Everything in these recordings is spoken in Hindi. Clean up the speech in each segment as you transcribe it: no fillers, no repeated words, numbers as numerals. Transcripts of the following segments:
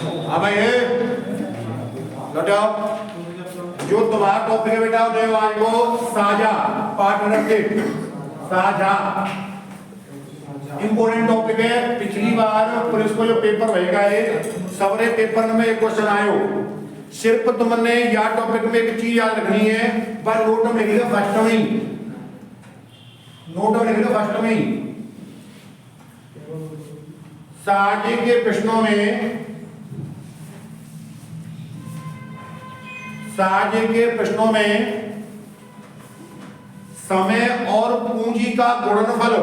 हाँ भाई है लौटाओ। जो तुम्हारा टॉपिक है बेटा जो आज को साझा पार्टनरशिप, साझा इंपोर्टेंट टॉपिक है। पिछली बार पुलिस को जो पेपर रहेगा है सवरे पेपर में एक क्वेश्चन आयो। सिर्फ तुमने या टॉपिक में एक चीज याद रखनी है, पर नोट में लिखेगा फर्स्ट में ही, नोट में लिखेगा फर्स्ट में ही। साझे के प्रश्नों में, साझे के प्रश्नों में समय और पूंजी का गुणनफल,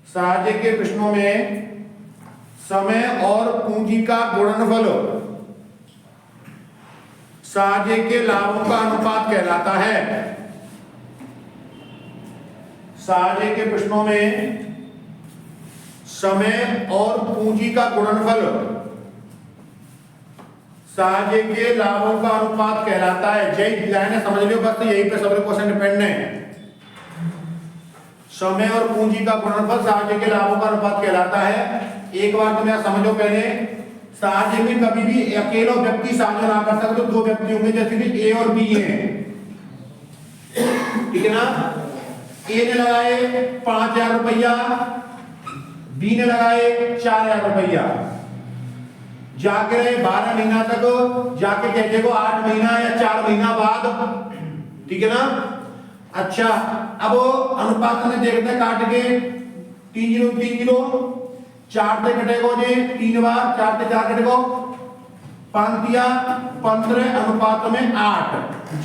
साझे के प्रश्नों में समय और पूंजी का गुणनफल साझे के लाभों का अनुपात कहलाता है। साझे के प्रश्नों में समय और पूंजी का गुणनफल साझे के लाभों का अनुपात कहलाता है। जय लाइन समझ लियो, बस यही पे सब क्वेश्चन डिपेंड है। समय और पूंजी का गुणनफल साझे के लाभों का अनुपात कहलाता है। एक बार तुम यहां समझो, पहले साझे में कभी भी अकेला व्यक्ति साझा ना कर सकते, दो व्यक्ति होंगे, जैसे कि ए और बी हैं, ठीक है ना। ए ने लगाए 5,000 रुपया, बी ने लगाए 4,000 रुपया, जाके रहे 12 महीना तक, जाके कहते को 8 महीना या 4 महीना बाद, ठीक है ना। अच्छा, अब अनुपात में देखते हैं, काट के 3 0 3 0 4 से कटेगो जी 3 बार, 4 से 4 कटेगो 5 दिया 15 अनुपात में 8।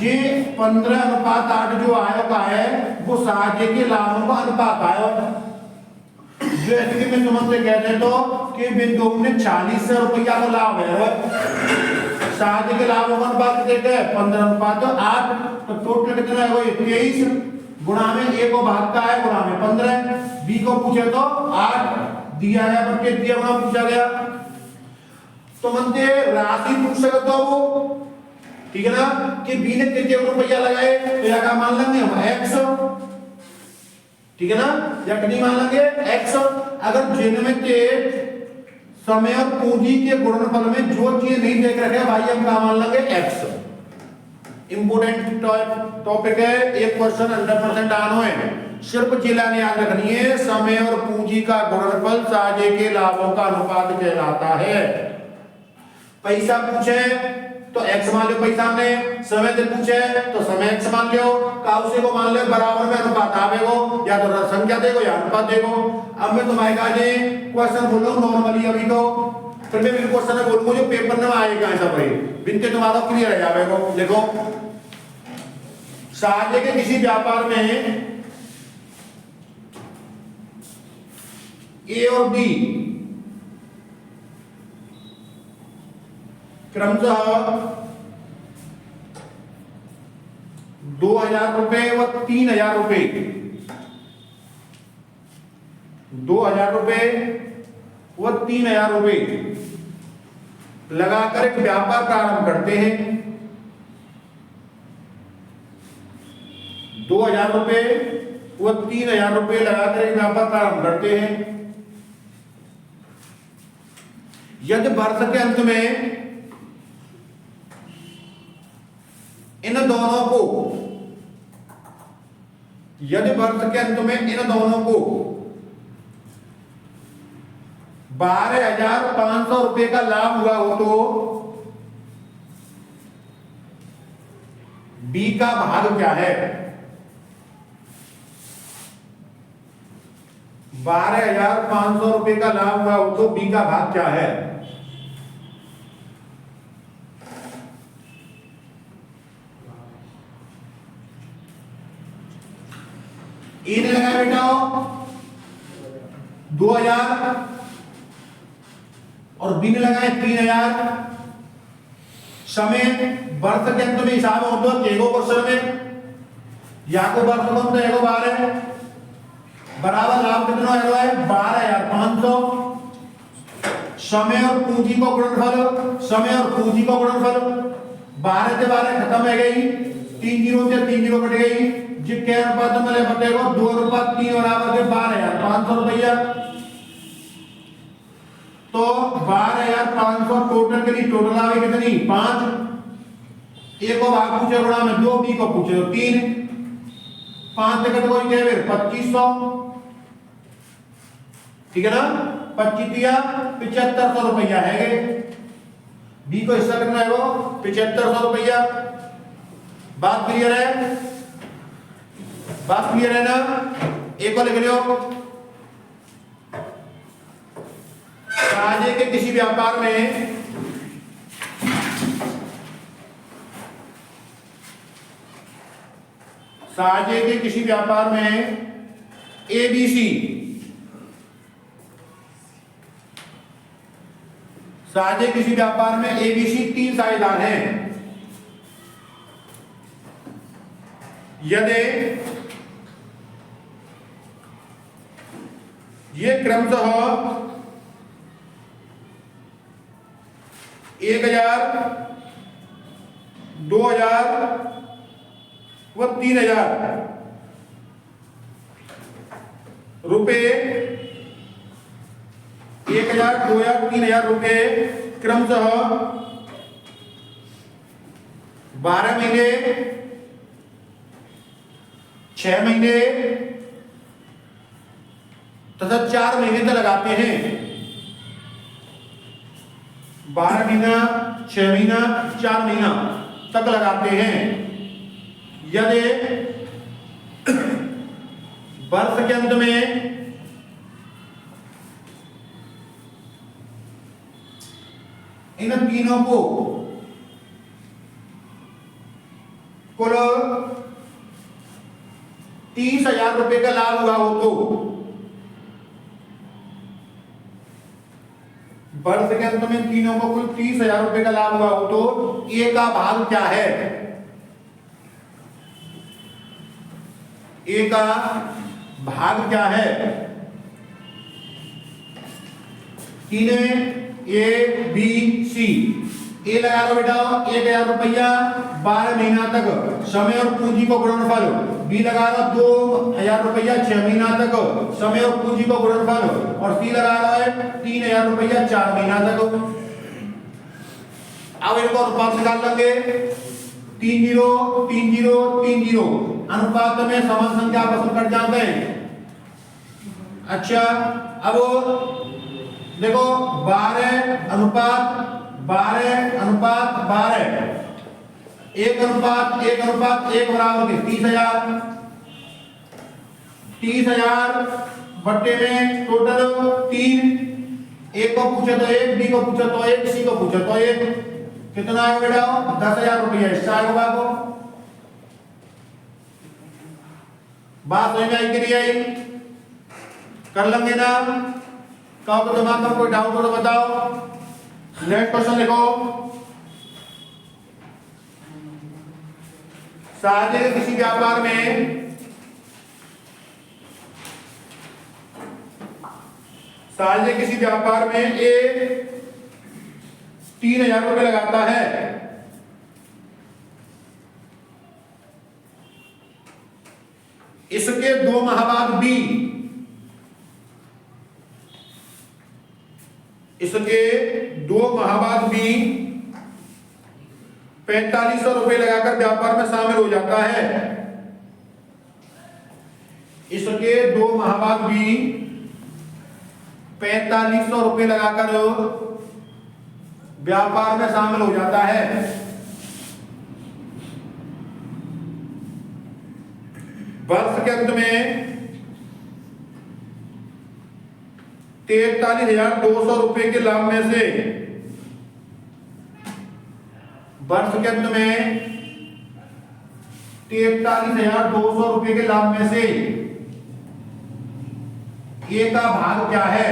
ये 15 अनुपात 8 जो आयो का है वो साझे के लाभों का अनुपात आयो। जो ऐसे कि मैं तुमसे कहते तो कि बिंदु में 40,000 रुपया का लाभ है, साझे के लाभों का अनुपात देखते हैं 15 अनुपात 8, तो टोटल कितना है वो 23 गुणा में ए को भाग का है गुणा में 15, बी को पूछे तो 8 दिया है, बल्कि दिया वहां पूछा गया तो मनते राशि पूछ सकते हो वो, ठीक है ना, कि बी ने कितने रुपया लगाए तो या का मान लेंगे हम x, ठीक है ना, या कितनी मान लेंगे x। अगर जिनमें के समय और पूंजी के गुणनफल में जो चीज नहीं देख रखे भाई हम क्या मान लेंगे x। इंपोर्टेंट टॉपिक है, एक क्वेश्चन 100% आनो है, सिर्फ जिला ने याद रखनी है, समय और पूंजी का गुणनफल साझे के लाभों का अनुपात कहलाता है। पैसा पूछे तो x मान लो पैसा में, समय से पूछे तो समय x मान लो, काउसे को मान लो बराबर में अनुपात आवेगो, या तो संख्या देगो या अनुपात देगो। अब मैं तुम्हारे का जी क्वेश्चन बोल रहा हूं नॉर्मली, अभी तो फिर मैं बिल्कुल क्वेश्चन बोलूंगा जो पेपर में आएगा ऐसा भाई बिनते तुम्हारा क्लियर है जावेगो। देखो साझे के किसी व्यापार में ए और बी क्रमशः 2,000 रुपए व 3,000 रुपए, 2,000 रुपए व 3,000 रुपए लगाकर एक व्यापार प्रारंभ करते हैं। 2,000 रुपए व 3,000 रुपए लगाकर एक व्यापार प्रारंभ करते हैं। यदि वर्ष के अंत में इन दोनों को, यदि वर्ष के अंत में इन दोनों को 12,500 रुपए का लाभ हुआ हो तो बी का भाग क्या है। 12,500 रुपए का लाभ हुआ हो तो बी का भाग क्या है। ए ने लगाया बेटा 2,000 और बी ने लगाया 3,000। समय वर्ष के अंत में हिसाब हो तो एगो क्वेश्चन में या को वर्ष कौन तो एगो 12 बराबर लाभ कितना है 12,500। समय और पूंजी को गुणनफल, समय और पूंजी को गुणनफल 12 से 12 खत्म हो गई, 3 0 से 3 0 कट गई, जिसके अनुपात में ले बटेगा 2 अनुपात 3 बराबर के 12,500 रुपया। तो 12,500 टोटल के लिए टोटल आवे कितनी 5। ए को भाग पूछे गुणा में 2, बी को पूछे तो 3, 5 टिकट कोई कहे 2500, ठीक है ना। 25 दिया 7500 रुपया है। बी को हिस्सा कितना है वो 7500 रुपया। बात क्लियर है, बात क्लियर है ना। एक को लिख लो, साझे के किसी व्यापार में साझे के किसी व्यापार में एबीसी, साझे किसी व्यापार में एबीसी 3 साझेदार हैं। यदि ये क्रमशः 1000, 2000 व 3000 रुपए, 1000, 2000, 3000 रुपए क्रमशः 12 महीने, 6 महीने तथा 4 महीने तक लगाते हैं। 12 महीना, 6 महीना, 4 महीना तक लगाते हैं। यदि वर्ष के अंत में इन तीनों को कुल 30,000 रुपए का लाभ हुआ हो तो वर्ष के अंत में तीनों को कुल 30,000 रुपए का लाभ हुआ हो तो ए का भाग क्या है। ए का भाग क्या है। तीन ए बी सी। ए लगा लो बेटा 1000 रुपया 12 महीना तक समय और पूंजी को गुणनफल। बी लगा लो 2000 रुपया 6 महीना तक समय और पूंजी को गुणनफल। और सी लगा लो है 3000 रुपया 4 महीना तक। अब इनको अनुपात निकाल लेंगे। 3 0 3 0 3 0 अनुपात में समान संख्या आपस में कट जाते हैं। अच्छा अब देखो 12 अनुपात 12 अनुपात 12 1 अनुपात 1 अनुपात 1 बराबर 30,000। 30,000 बट्टे में टोटल 3। एक को पूछे तो 1, बी को पूछे तो 1, सी को पूछे तो 1। कितना आएगा बेटा 10,000 रुपया हिस्सा आएगा को। बात समझ में आई कि नहीं आई। कर लेंगे ना। कहो तो दिमाग में कोई डाउट हो तो बताओ। नेक्स्ट क्वेश्चन देखो। साझे किसी व्यापार में साझे किसी व्यापार में ए 3,000 रुपए लगाता है। इसके 2 माह बाद बी, इसके 2 माह बाद बी 4500 रुपए लगाकर व्यापार में शामिल हो जाता है। इसके 2 माह बाद भी 4500 रुपए लगाकर व्यापार में शामिल हो जाता है। वर्ष के अंत में 43,200 रुपए के लाभ में से वर्ष के अंत में 43,200 रुपए के लाभ में से ए का भाग क्या है।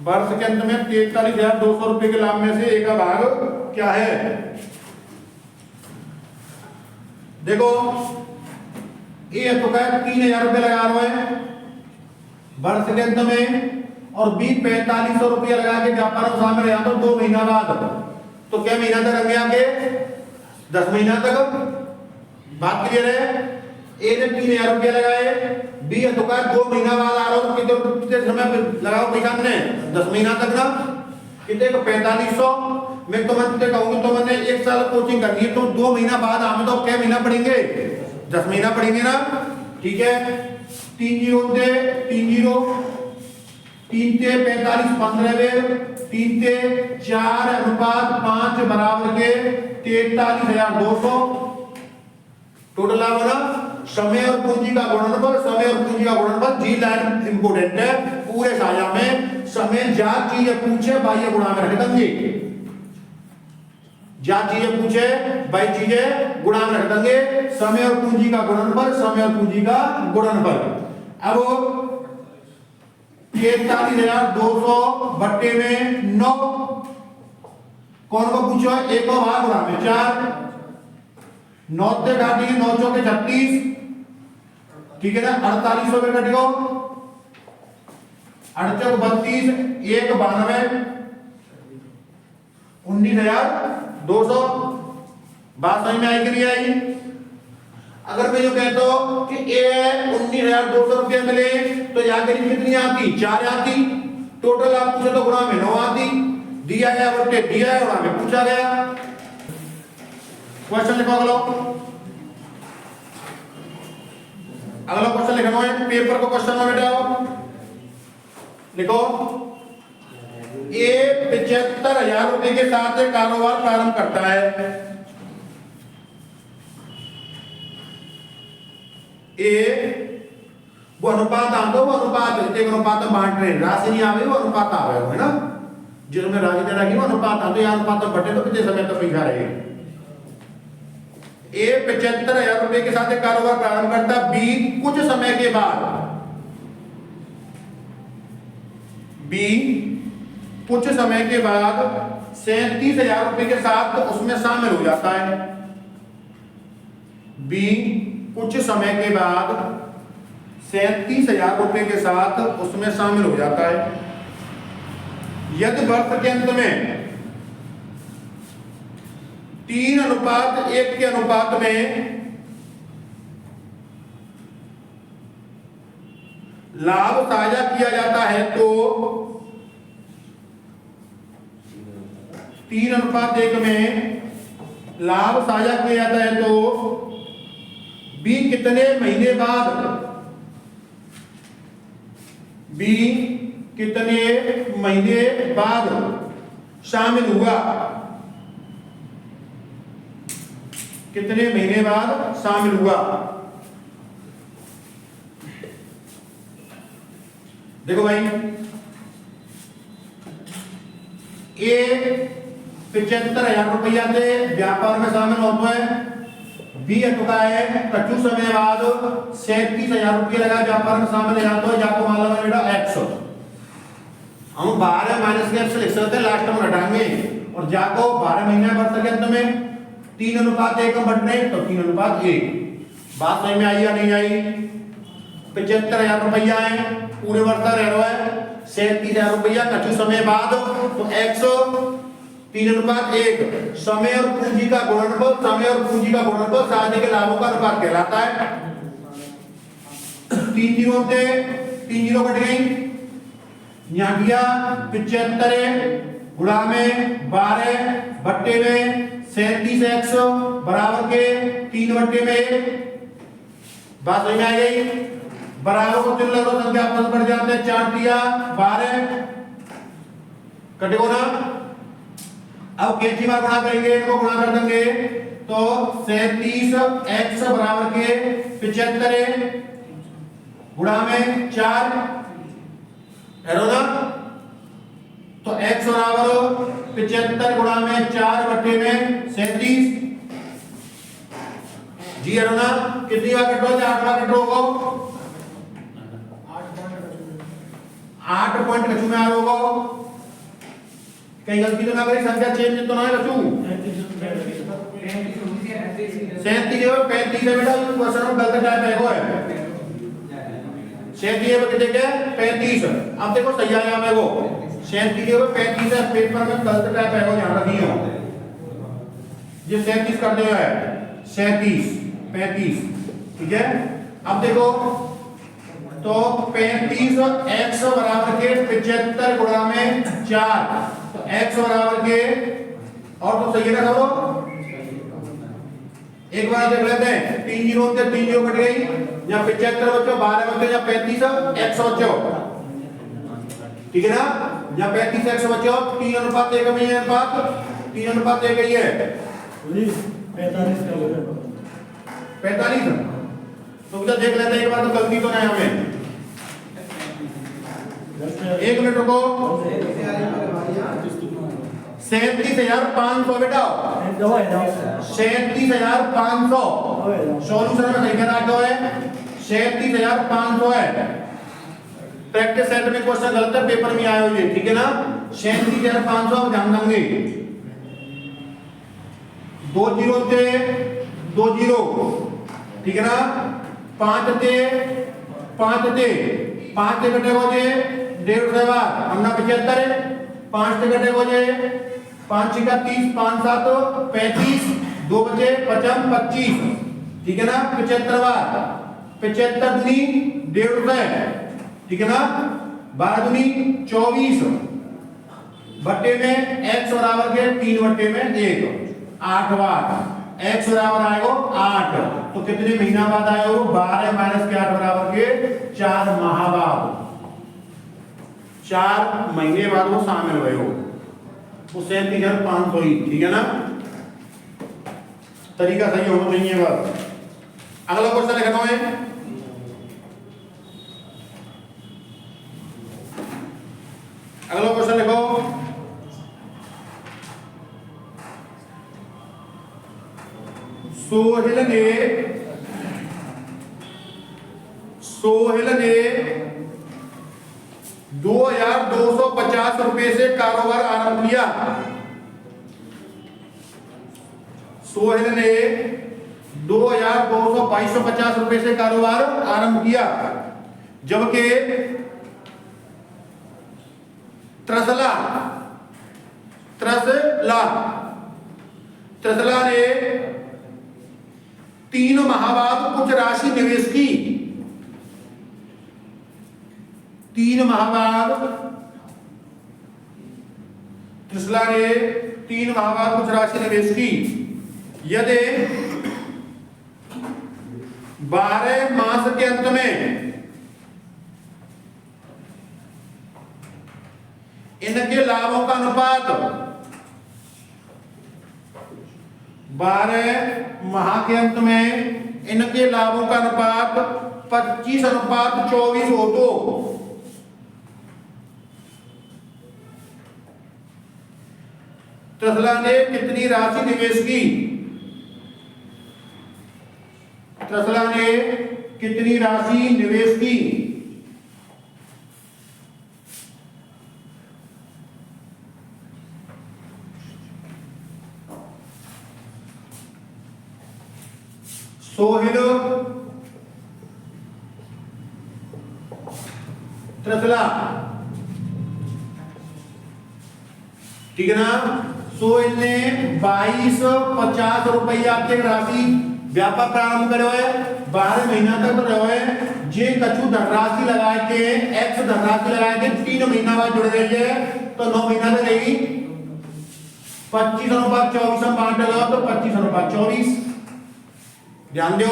वर्ष के अंत में 43,200 रुपए के लाभ में से ए का भाग क्या है। देखो ए तो क्या 3,000 रुपए लगा रहे हैं वर्ष के अंत में, और बी 4500 रुपया लगा के व्यापार में शामिल है तो 2 महीना बाद। तो क्या महीना तक रंगे आगे 10 महीना तक। बात क्लियर है। ए ने 3,000 रुपया लगाए, बी तो क्या 2 महीना बाद आ रहा हो तो समय पे लगाओ पैसा हमने 10 महीना तक ना कितने को 4500। मैं तो मैं कहूँगी तो मैंने 1 साल कोचिंग करनी है तो 2 महीना बाद हमें तो क्या महीना पढ़ेंगे 10 महीना पढ़ेंगे ना। ठीक है 3 जीरो थे 3 जीरो 3 थे 45 15 वें 3 थे 4:5 बराबर के 43,200 टोटल आ बना। समय और पूंजी का गुणनफल समय और पूंजी का गुणनफल जी लाइन इंपोर्टेंट है पूरे साझा में। समय जा चीज पूछे बाह्य गुणा में रख देंगे जा चीजें पूछे बाई चीजें गुणा में रख देंगे समय और पूंजी का गुणनफल समय और पूंजी का गुणनफल। अब 43,200 बट्टे में 9 कौन को पूछो एक को भाग गुणा में 4 9 से काटिए 9 चौके 36 ठीक है ना 4800 में कटेगा 8 32 1 92 19,200 बात समझ में आई कि नहीं आई। अगर मैं जो कहता हूं कि ये 19,200 रुपये मिले तो यहाँ गरीब कितनी आती 4 आती टोटल आप पूछे तो गुणा में 9 आती दिया गया बट्टे दिया है गुणा में पूछा गया। क्वेश्चन लिखो अगला क्वेश्चन लिखना है पेपर को क्वेश्चन में बैठाओ लिखो ये 75,000 रुपए के साथ कारोबार प्रारंभ करता है। ए वो अनुपात आता वो अनुपात एक अनुपात बांट रहे राशि नहीं आवे वो अनुपात आवे है ना जिसमें राशि देना की वो अनुपात आता यार अनुपात बटे तो कितने समय तक पैसा रहेगा। ए 75,000 रुपए के साथ कारोबार प्रारंभ करता बी कुछ समय के बाद बी कुछ समय के बाद 37,000 रुपए के साथ उसमें शामिल हो जाता है। बी कुछ समय के बाद 37,000 रुपए के साथ उसमें शामिल हो जाता है। यदि वर्ष के अंत में 3:1 के अनुपात में लाभ साझा किया जाता है तो 3:1 में लाभ साझा किया जाता है तो बी कितने महीने बाद बी कितने महीने बाद शामिल हुआ कितने महीने बाद शामिल हुआ। देखो भाई ए 75,000 रुपया से व्यापार में शामिल होता है। बी चुका है कछु समय बाद 37,000 रुपये लगा व्यापार में शामिल हो जाता है जाको मालूम है बेटा एक्स हम 12 माइनस के एक्स लिख सकते हैं लास्ट में हटाएंगे और जाको 12 महीने बढ़ सके अंत में 3:1 हम बढ़ रहे तो 3:1 बात समझ में आई या नहीं आई। 75,000 रुपया है पूरे वर्ष रह रहा है 37,000 रुपया कछु समय बाद तो एक्स 3:1 समय और पूंजी का गुणनफल समय और पूंजी का गुणनफल साझे के लाभों का अनुपात कहलाता है। 3 जीरो थे 3 जीरो कट गई यहाँ किया 75 गुणा में 12 बट्टे में 37x बराबर के 3/1 बात समझ में आ गई। बराबर को चिन्ह लगो संख्या आपस बढ़ जाते हैं 4 दिया 12 कटेगो ना। अब कैंची मार गुणा करेंगे इनको गुणा कर देंगे तो 37x बराबर के 75 गुणा में 4 है ना तो x बराबर 75 गुणा में 4 बट्टे में 37 जी है ना कितनी बार कटो 8 बार कटो को 8 पॉइंट कछु में आ रहा होगा कहीं गलती तो ना करी संख्या चेंज तो ना है कछु 37 है 35 है बेटा क्वेश्चन में गलत टाइप है वो है 37 है कितने के 35 अब देखो सही आया मेरे को 37 है 35 है पेपर में गलत टाइप है वो ध्यान रखिए ये 37 कर दिया है 37 35 ठीक है। अब देखो तो 35x बराबर के 75 गुणा में 4, तो x बराबर के, और तो सही है ना सब? एक बार देख लेते हैं, 3 जीरो से 3 जीरो कट गई, या 75 बच्चों, 12 बच्चों, या 35 x बच्चों, ठीक है ना? या 35 x बच्चों, 3 अनुपात 1 में, ये अनुपात 3 अनुपात 1 ही है, 45। तो क्या देख लेते हैं एक बार, तो गलती तो नहीं हमें, 1 मिनट रुको। 37,500 बेटा, 37,500 सॉल्यूशन में लिखा रखा है, 37,500 है। प्रैक्टिस सेट में क्वेश्चन गलत है, पेपर में आए हुए, ठीक है ना? 37,500 आप ध्यान देंगे, 2 जीरो थे 2 जीरो, ठीक है ना? 5 थे 5 थे, 5 से कटे बजे 1.5 से बार हमने 75, 5 से कटे बजे 5 का 30, 5 7 35, 2 बचे 55 25, ठीक है ना? 75 बार 75 दूनी 1.5 से, ठीक है ना? 12 दूनी 24 बट्टे में x बराबर के 3 बट्टे में 1, 8 बार x बराबर आएगा 8, तो कितने महीना बाद आएगा? 12 माइनस के 8 बराबर के 4 माह बाद, 4 महीने बाद वो शामिल हुए हो, वो 37,500 ही, ठीक है ना? तरीका सही होना चाहिए बस। अगला क्वेश्चन लिखना है, अगला क्वेश्चन लिखो, सोहेल ने 2,250 रुपए से कारोबार आरंभ किया। सोहेल ने 2,250 रुपए से कारोबार आरंभ किया, जबकि त्रसला ने 3 माह बाद कुछ राशि निवेश की। 3 माह बाद त्रसला ने 3 माह बाद कुछ राशि निवेश की। यदि 12 मास के अंत में इनके लाभों का अनुपात 12 माह के अंत में इनके लाभों का अनुपात 25:24 हो तो त्रसला ने कितनी राशि निवेश की? त्रसला ने कितनी राशि निवेश की? सोहेल त्रसला, ठीक है ना? सोहेल ने 2250 रुपया के राशि व्यापार प्रारंभ करो है, 12 महीना तक रहो है, जे कछु धनराशि लगाए के एक्स धनराशि लगाए के 3 महीना बाद जुड़ रही है, तो 9 महीना तक रहेगी। 25:24 हम बांट लगा तो 25:24। ध्यान दो,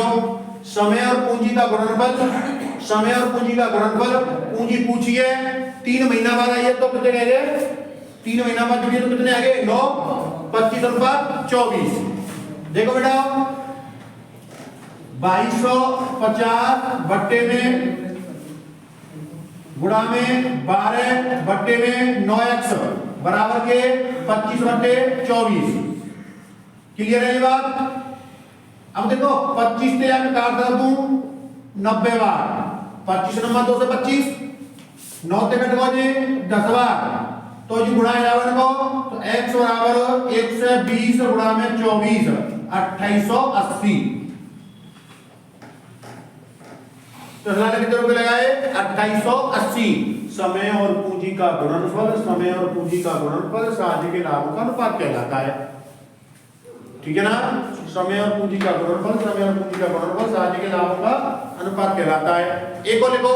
समय और पूंजी का गुणनफल, समय और पूंजी का गुणनफल, पूंजी पूछिए 3 महीना बाद आई है तो कितने रह गए? 3 महीना बाद जुड़िए तो कितने आ गए? 9, 25:24। देखो बेटा 2250 बट्टे में गुणा में 12 बट्टे में 9x बराबर के 25/24। क्लियर है ये बात? अब देखो 25 से मैं काट कर दूं 90 बार, 25 नंबर 2 से 25, 9 से कट गए 10 बार, तो जी गुणा 11 को, तो x बराबर 120 गुणा में 24 2880। तो कितने रुपए लगाए? 2880। समय और पूंजी का गुणनफल, समय और पूंजी का गुणनफल साझे के लाभों का अनुपात कहलाता है, ठीक है ना? समय और पूंजी का गुणनफल, समय और पूंजी का गुणनफल साझे के लाभों का अनुपात कहलाता है। एक को लिखो,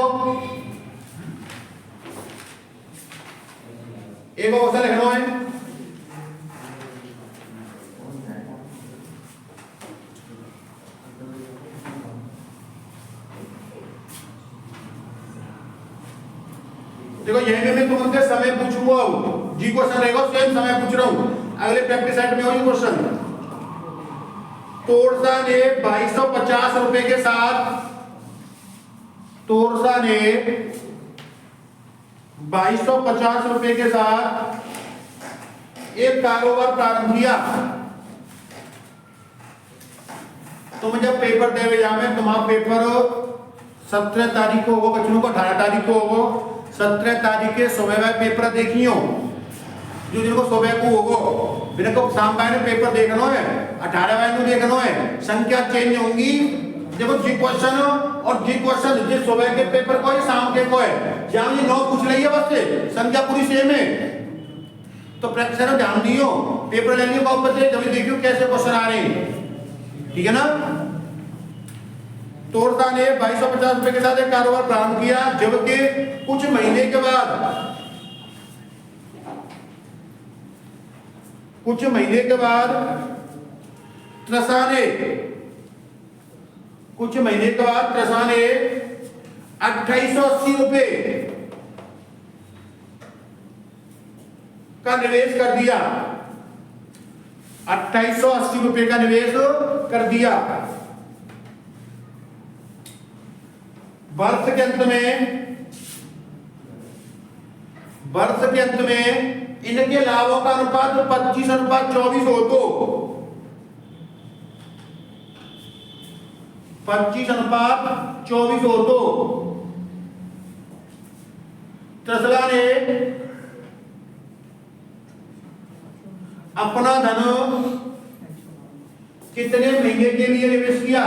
एक को क्वेश्चन लिखना है। देखो यही में मैं तुमसे समय पूछूंगा, जी क्वेश्चन रहेगा सेम समय पूछ रहा हूं, अगले प्रैक्टिस सेट में वही क्वेश्चन। तोरसा ने 2250 रुपए के साथ, तोरसा ने 2250 रुपए के साथ एक कारोबार प्रारंभ किया। तुम जब पेपर देवे जावे, तुम्हारा पेपर 17 तारीख को होगा, बच्चों को 18 तारीख को होगा। 17 तारीख के सुबह पेपर देखियो, जो जिनको सुबह को होगो, बिना को शाम का पेपर देखना है, 18 बजे को देखना है। संख्या चेंज होंगी। देखो जी क्वेश्चन और जी क्वेश्चन जिस सुबह के पेपर को है शाम के को है, जहां ये 9 पूछ रही है बस से, संख्या पूरी सेम है। तो प्रैक्टिस में ध्यान दियो, पेपर ले लियो वापस से, जब देखियो कैसे क्वेश्चन आ रहे हैं, ठीक है ना। तोरसा ने 2250 रुपए के साथ एक कारोबार प्रारंभ किया, जबकि कुछ महीने के बाद, कुछ महीने के बाद त्रसा ने, कुछ महीने के बाद त्रसा ने 2880 रुपए का निवेश कर दिया। 2880 रुपए का निवेश कर दिया। वर्ष के अंत में, वर्ष के अंत में इनके लाभों का अनुपात 25:24 हो, तो 25:24 हो तो टेस्ला ने अपना धन कितने महीने के लिए निवेश किया?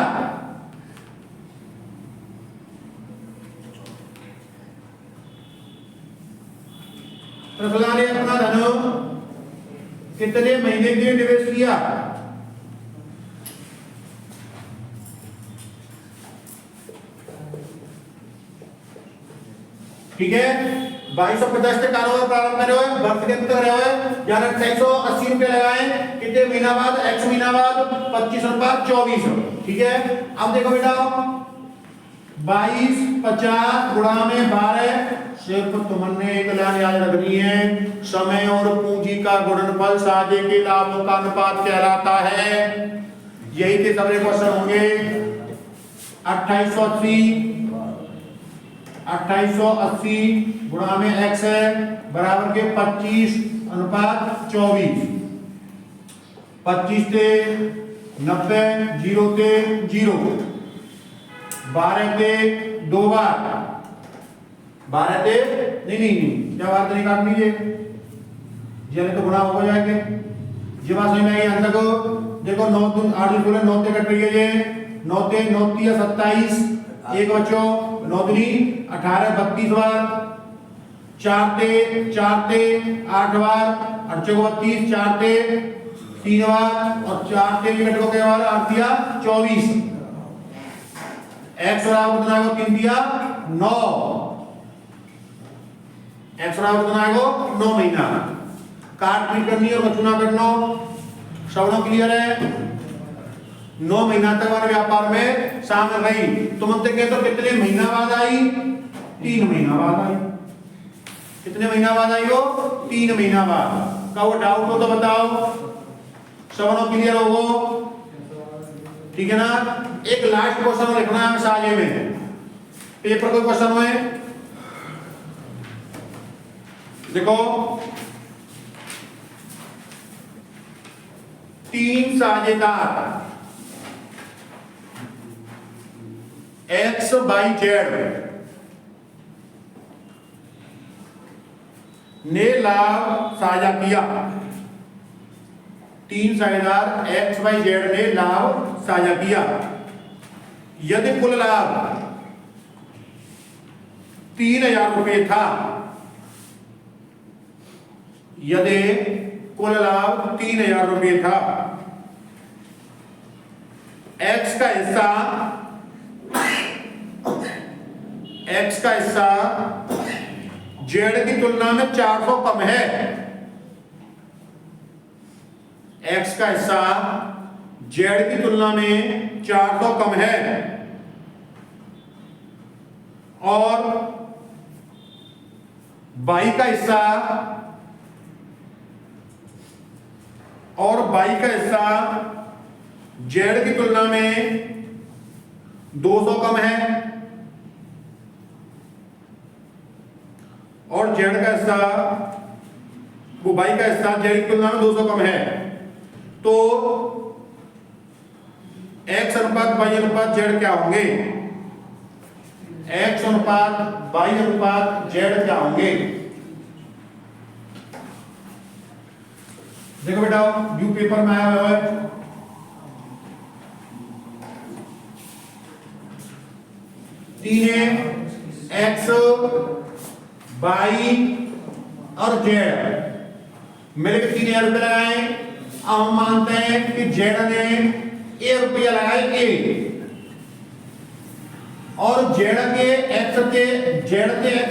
टेस्ला ने अपना धन कितने महीने के लिए निवेश किया? ठीक है, 2250 से कारोबार प्रारंभ करे हुए, वर्ष के अंत करे हुए, यानी 680 रुपए लगाए, कितने महीना बाद? x महीना बाद 25/24। ठीक है, अब देखो बेटा 2250 गुणा में 12, सिर्फ तुमने एक लाइन याद रखनी है, समय और पूंजी का गुणनफल साझे के लाभों का अनुपात कहलाता है। यही के सारे क्वेश्चन होंगे। 2880 गुणा में x है बराबर के 25/24। 25 से 90, 0 से 0, 12 से 2 बार, 12 से नहीं, क्या बात नहीं काट लीजिए, जब तो गुणा हो जाएंगे। ये बात समझ में आई? अंत को देखो 9 दून 8 16 9 से कट रही है, ये 9 से 9 3 27, एक बच्चों 9 दूनी 18 32 बार, 4 से 8 बार, 8 32, 4 से 3 बार और 4 से कट को क्या बार 8 दिया 24। x बराबर कितना आएगा? 3 दिया 9, x बराबर कितना आएगा? 9 महीना। काट पीट करनी और बचना करना, श्रवण क्लियर है? 9 महीना तक वाले व्यापार में शामिल रही। तुम हमसे कहते हो कितने महीना बाद आई? 3 महीना बाद आई। कितने महीना बाद आई हो? 3 महीना बाद। का वो डाउट हो तो बताओ, श्रवण क्लियर होगो? ठीक है ना। एक लास्ट क्वेश्चन लिखना है साझे में, पेपर कोई क्वेश्चन है देखो, 3 साझेदार x y z ने लाभ साझा किया। 3 साझेदार x y z ने लाभ साझा किया। यदि कुल लाभ 3000 रुपये था, यदि कुल लाभ 3000 रुपये था, x का हिस्सा x का हिस्सा z की तुलना में 400 कम है, x का हिस्सा z की तुलना में 400 कम है, और y का हिस्सा z की तुलना में 200 कम है, और z का हिस्सा वो y का हिस्सा z की तुलना में 200 कम है। तो x अनुपात y अनुपात z क्या होंगे? x अनुपात y अनुपात z क्या होंगे? देखो बेटा, व्यू पेपर में आया हुआ है, तीन x y और z मिलकर 3000 रुपये लगाए। अब हम मानते हैं कि z ने a रुपया लगाए a, और z के x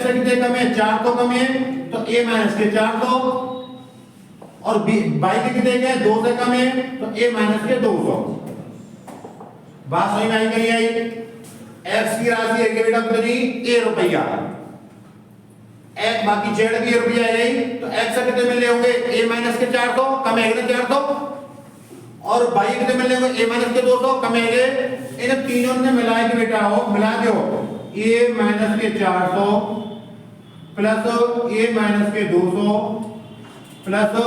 कितने कम है? 400 कम है, तो a माइनस के 400, और y के कितने के 2 से कम है, तो a माइनस के 200। बात समझ में आई कि नहीं आई? x की राशि है बेटा कितनी? a रुपया, एक बाकी z की रुपया है, तो x कितने मिले होंगे? a माइनस के 400 कम है 400, और y कितने मिले होंगे? a माइनस के 200 कम है। इन तीनों ने मिला के बेटा हो, मिला दो, a माइनस के 400 प्लस a माइनस के 200 प्लस a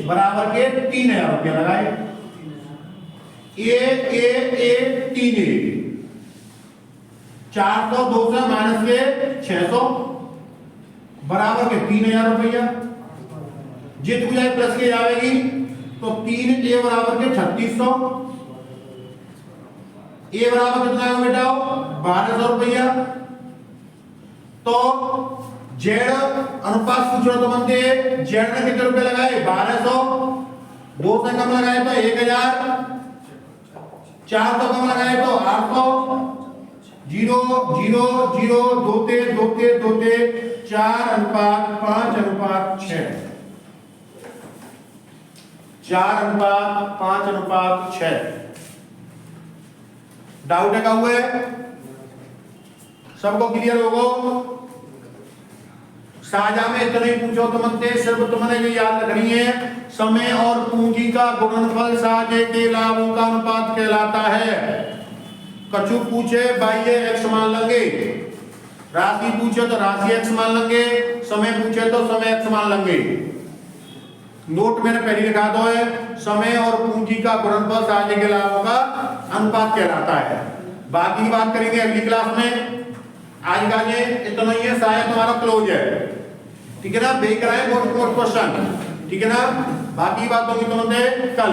बराबर के 3000 रुपया लगाए। a 3a 400 200 माइनस के 600 बराबर के 3000 रुपया। जित को जाए प्लस के आएगी, तो 3a बराबर के 3600, a बराबर कितना है बेटा? 1200 रुपया। तो z अनुपात पूछ रहा तो बनते, z ने कितने रुपए लगाए? 1200, 2 से कम लगाए तो 1000, 400 कम लगाए तो 800, 0 0 0 दोते 4:5:6, 4:5:6। डाउट है? का हुआ है? सबको क्लियर होगो? साझा में इतना ही पूछो तुमसे, सिर्फ तुमने ये याद रखनी है, समय और पूंजी का गुणनफल साझे के लाभों का अनुपात कहलाता है। कछु पूछे बाह्य x मान लेंगे, राशि पूछे तो राशि x मान लेंगे, समय पूछे तो समय x मान लेंगे। नोट मैंने पहले लिखा दो है, समय और पूंजी का गुणनफल साझे के लाभों का अनुपात कहलाता है। बाकी की बात करेंगे अगली क्लास में। आज का ये इतना ही है, शायद तुम्हारा क्लोज है, ठीक है ना? बेक रहा है मोस्ट क्वेश्चन, ठीक है ना? बाकी बात होगी तुमसे कल।